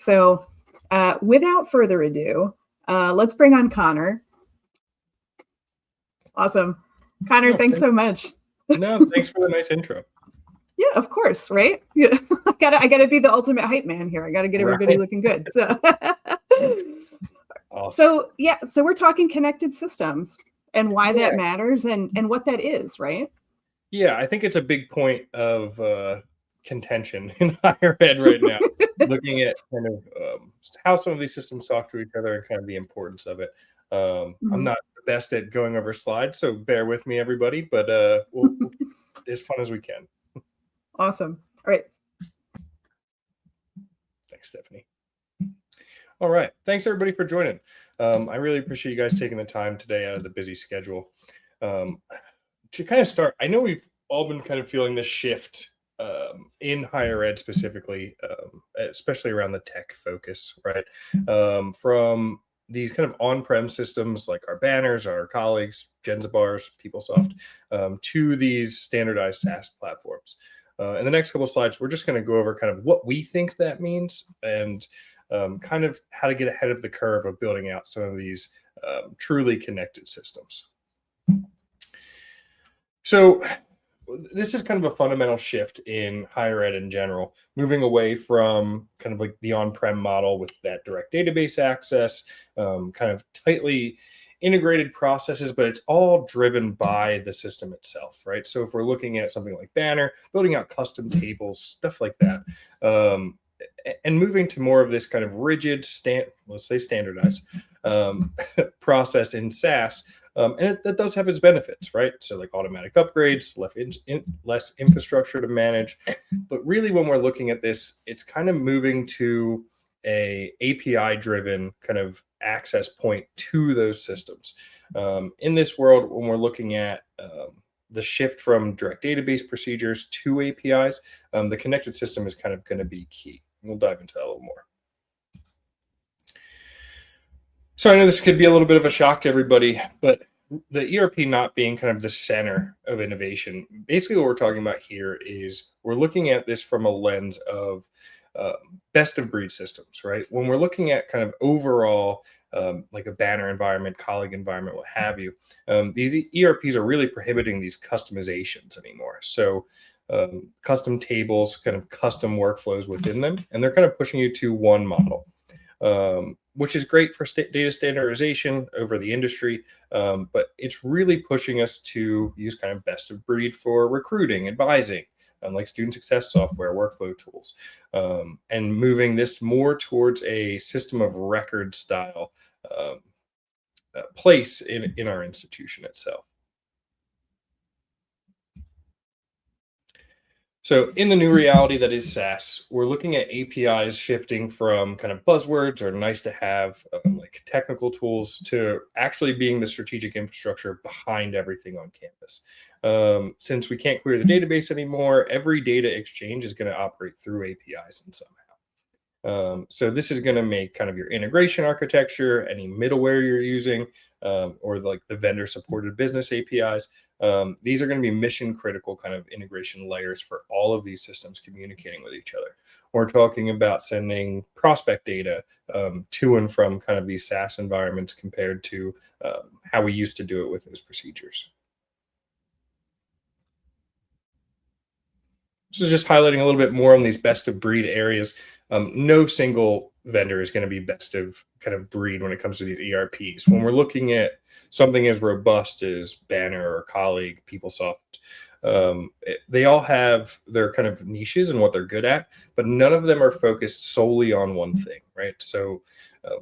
So without further ado, let's bring on Connor. Awesome. Connor, thanks so much. No, thanks for the nice intro. Yeah, of course, right? Yeah. I gotta be the ultimate hype man here. I gotta get everybody looking good. So. Awesome. So we're talking connected systems and why that matters and what that is, right? Yeah, I think it's a big point of contention in higher ed right now, looking at kind of how some of these systems talk to each other and kind of the importance of it. I'm not the best at going over slides, so bear with me, everybody, but we'll as fun as we can. Awesome. All right. Thanks, Stephanie. All right. Thanks, everybody, for joining. I really appreciate you guys taking the time today out of the busy schedule. To kind of start, I know we've all been kind of feeling this shift in higher ed specifically, especially around the tech focus, right? From these kind of on-prem systems like our banners, our colleagues, Genzabars, PeopleSoft, to these standardized SaaS platforms. In the next couple of slides, we're just going to go over kind of what we think that means and kind of how to get ahead of the curve of building out some of these truly connected systems. So this is kind of a fundamental shift in higher ed in general, moving away from kind of like the on-prem model with that direct database access, kind of tightly integrated processes, but it's all driven by the system itself, right? So if we're looking at something like Banner, building out custom tables, stuff like that, and moving to more of this kind of rigid, let's say standardized process in SaaS, and that does have its benefits, right? So like automatic upgrades, less infrastructure to manage, but really when we're looking at this, it's kind of moving to a API-driven kind of access point to those systems. In this world, when we're looking at the shift from direct database procedures to APIs, the connected system is kind of going to be key. We'll dive into that a little more. So I know this could be a little bit of a shock to everybody, but the ERP not being kind of the center of innovation, basically what we're talking about here is we're looking at this from a lens of best of breed systems, right? When we're looking at kind of overall, like a banner environment, colleague environment, what have you, these ERPs are really prohibiting these customizations anymore. So custom tables, kind of custom workflows within them, and they're kind of pushing you to one model, which is great for data standardization over the industry, but it's really pushing us to use kind of best of breed for recruiting, advising, like student success software, workflow tools, and moving this more towards a system of record style place in our institution itself. So in the new reality that is SaaS, we're looking at APIs shifting from kind of buzzwords or nice to have like technical tools to actually being the strategic infrastructure behind everything on campus. Since we can't query the database anymore, every data exchange is going to operate through APIs in somehow. So this is going to make kind of your integration architecture, any middleware you're using, or like the vendor supported business APIs. These are going to be mission critical kind of integration layers for all of these systems communicating with each other. We're talking about sending prospect data to and from kind of these SaaS environments compared to how we used to do it with those procedures. This is just highlighting a little bit more on these best of breed areas. No single vendor is going to be best of kind of breed when it comes to these ERPs. When we're looking at something as robust as Banner or Colleague, PeopleSoft, they all have their kind of niches and what they're good at, but none of them are focused solely on one thing, right? So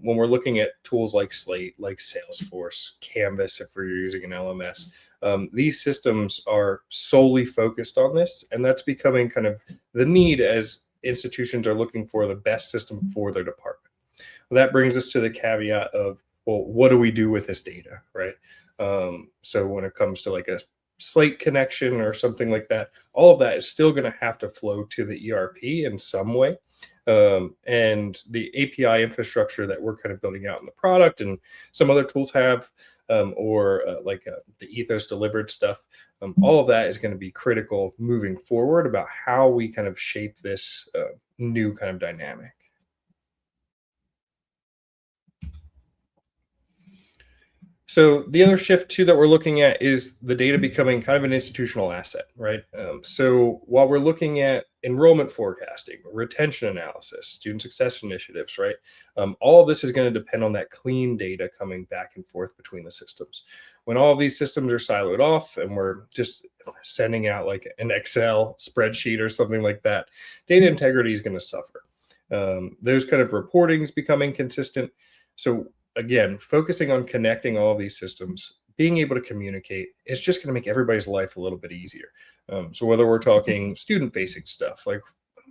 when we're looking at tools like Slate, like Salesforce, Canvas, if we're using an LMS, these systems are solely focused on this, and that's becoming kind of the need as institutions are looking for the best system for their department. Well, that brings us to the caveat of, well, what do we do with this data, right? So when it comes to like a Slate connection or something like that, all of that is still going to have to flow to the ERP in some way. And the API infrastructure that we're kind of building out in the product and some other tools have, or the Ethos delivered stuff, all of that is going to be critical moving forward about how we kind of shape this new kind of dynamic. So the other shift too that we're looking at is the data becoming kind of an institutional asset, right? So while we're looking at enrollment forecasting, retention analysis, student success initiatives, right? All of this is going to depend on that clean data coming back and forth between the systems. When all of these systems are siloed off and we're just sending out like an Excel spreadsheet or something like that, data integrity is going to suffer. Those kind of reportings become inconsistent. So again, focusing on connecting all of these systems, being able to communicate, is just going to make everybody's life a little bit easier. So whether we're talking student-facing stuff like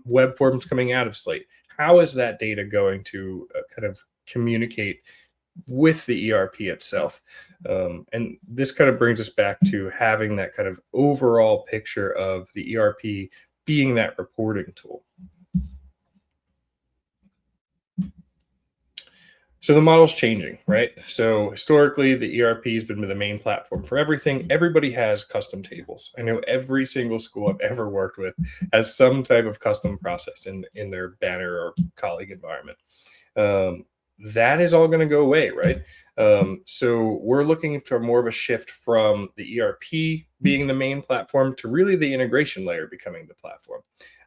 web forms coming out of Slate, how is that data going to kind of communicate with the ERP itself? And this kind of brings us back to having that kind of overall picture of the ERP being that reporting tool. So the model's changing, right? So historically, the ERP has been the main platform for everything. Everybody has custom tables. I know every single school I've ever worked with has some type of custom process in their banner or colleague environment. That is all going to go away, right? So we're looking for more of a shift from the ERP being the main platform to really the integration layer becoming the platform.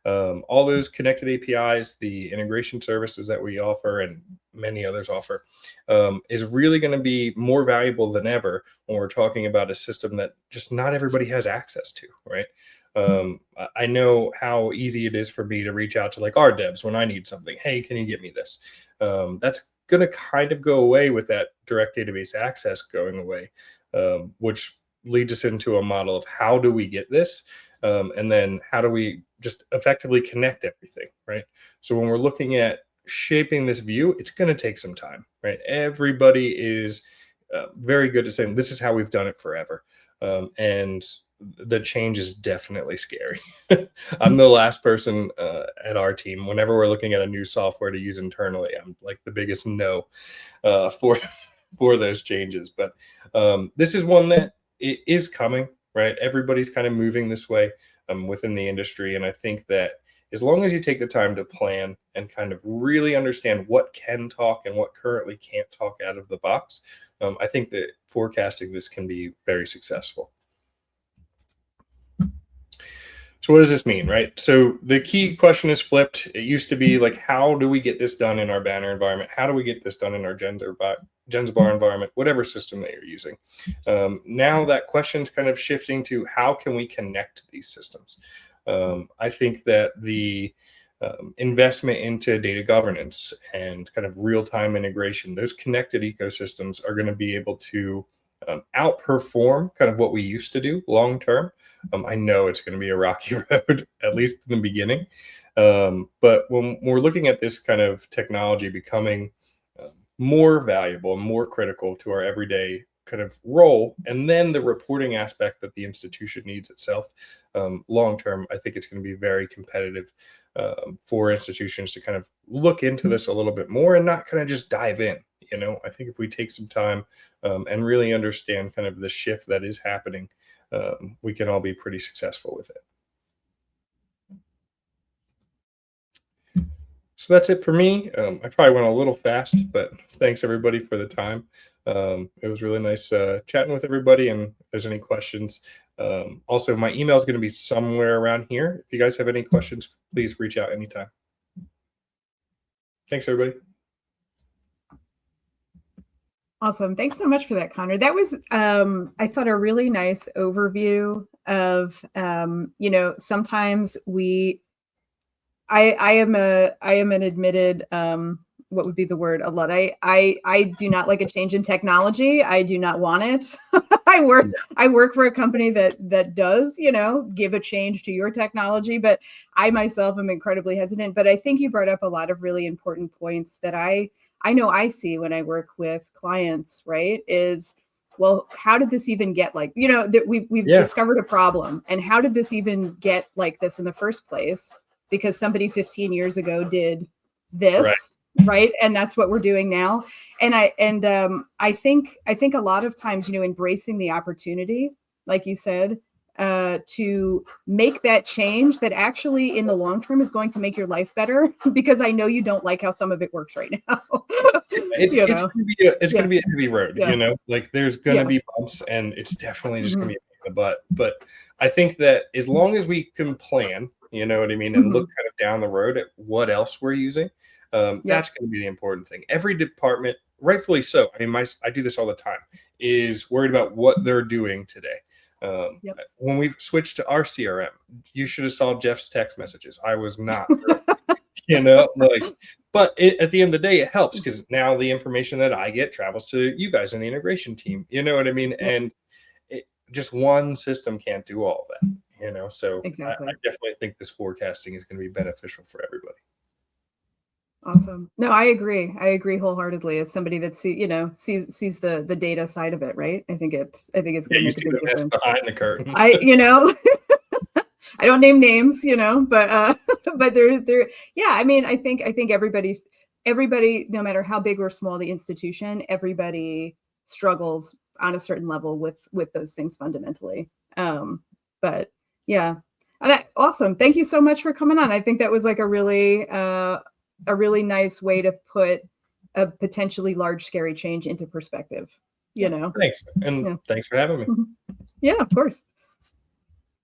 All those connected APIs, the integration services that we offer and many others offer, is really going to be more valuable than ever when we're talking about a system that just not everybody has access to, right? I know how easy it is for me to reach out to like our devs when I need something. Hey, can you get me this? That's going to kind of go away with that direct database access going away, which leads us into a model of how do we get this? And then how do we just effectively connect everything, right? So when we're looking at shaping this view, it's going to take some time, right? Everybody is very good at saying, this is how we've done it forever. And the change is definitely scary. I'm the last person at our team. Whenever we're looking at a new software to use internally, I'm like the biggest no for those changes. But this is one that it is coming, right? Everybody's kind of moving this way within the industry. And I think that as long as you take the time to plan and kind of really understand what can talk and what currently can't talk out of the box, I think that forecasting this can be very successful. So what does this mean, right? So the key question is flipped. It used to be like, how do we get this done in our banner environment? How do we get this done in our GensBar environment, whatever system that you're using? Now that question's kind of shifting to how can we connect these systems? I think that the investment into data governance and kind of real-time integration, those connected ecosystems are going to be able to outperform kind of what we used to do long term. I know it's going to be a rocky road, at least in the beginning. But when we're looking at this kind of technology becoming more valuable and more critical to our everyday kind of role, and then the reporting aspect that the institution needs itself, long term, I think it's going to be very competitive for institutions to kind of look into this a little bit more and not kind of just dive in. You know, I think if we take some time and really understand kind of the shift that is happening, we can all be pretty successful with it. So that's it for me. I probably went a little fast, but thanks everybody for the time. It was really nice chatting with everybody. And if there's any questions, also my email is going to be somewhere around here. If you guys have any questions, please reach out anytime. Thanks, everybody. Awesome. Thanks so much for that, Connor. That was, I thought, a really nice overview of, you know, sometimes I am an admitted, what would be the word? A Luddite. I do not like a change in technology. I do not want it. I work for a company that does, you know, give a change to your technology, but I myself am incredibly hesitant. But I think you brought up a lot of really important points that I know I see when I work with clients, right? Is, well, how did this even get like, you know, that we've discovered a problem, and how did this even get like this in the first place? Because somebody 15 years ago did this, right? And that's what we're doing now. And I think a lot of times, you know, embracing the opportunity, like you said, to make that change that actually in the long term is going to make your life better, because I know you don't like how some of it works right now. It's going to be a heavy road, Yeah. you know, like there's going to be bumps, and it's definitely just going to be a pain in the butt. But I think that as long as we can plan, you know what I mean, and look kind of down the road at what else we're using, that's going to be the important thing. Every department, rightfully so, I mean, I do this all the time, is worried about what they're doing today. When we switched to our CRM, you should have saw Jeff's text messages. I was not, you know, like, but at the end of the day, it helps because now the information that I get travels to you guys in the integration team. You know what I mean? And just one system can't do all that, you know? So I definitely think this forecasting is going to be beneficial for everybody. Awesome. No, I agree. I agree wholeheartedly. As somebody that sees the data side of it, right? I think it's going to make a big difference. Behind the curtain. I don't name names, you know, but yeah, I mean, I think everybody, no matter how big or small the institution, everybody struggles on a certain level with those things fundamentally. But yeah, awesome. Thank you so much for coming on. I think that was like a really nice way to put a potentially large, scary change into perspective, you know? Thanks. And thanks for having me. Yeah, of course.